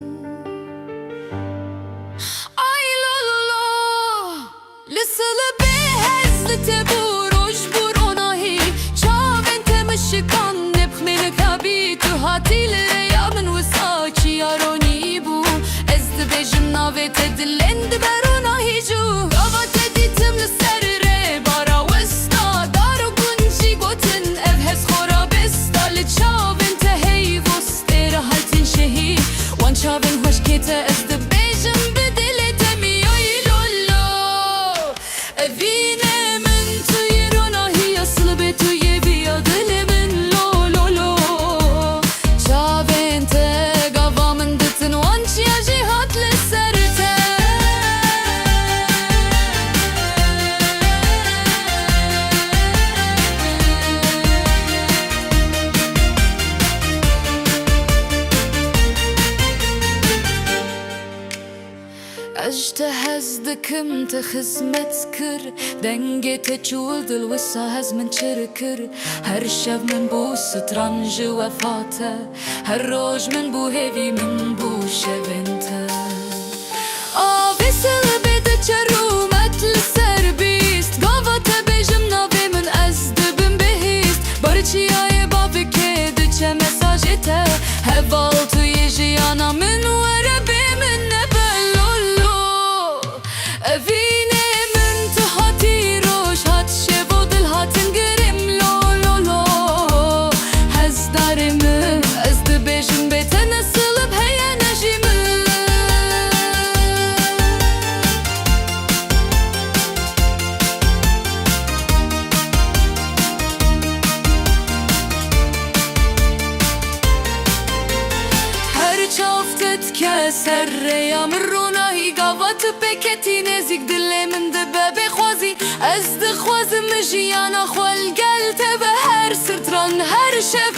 Ay la la la Lısılı behezli tebur Ojbur onahi Çaven temişikan Nepmeni kabi Tuhatile yamin Visaçi yaroni bu Ezdi bejim navet edilendi beronahi cu Gavat editim lisserre Bara vesta Daru gunci gotin Evhes khora besta Li çaven tehey Vost era haltin şehi Wan çaven hoş kete ezdi bejim bedele temi ay lolo Evine min tuyronahi Aslı betuye biyadile min lolo Çaven te Gavamın ditin Wan çiya cihat lisserte اجتهز دكم تخزمت كر دنجي تجول دل وساهز من شركر هر شب من بو سترنج وفاته هر روج من بو هيفي من بو شبنته آفيسل بده چرومت لسر بيست قاوة بيجم ناوي من ازد بن بهيست بارچي آي بابي كده چه مساجته هوال تو يجيانا من وربي من Evine min tu hati roş hat şevo dil hatin gerim lo Hezdarimi ezdi bejim bete nasılıp heye nejimi Her çaftet keser reyamir ronahi gavat peketi نزيك دلي من دبابي خوازي أزد خوازم جيانا خوال قلت بهر سرطران هر شف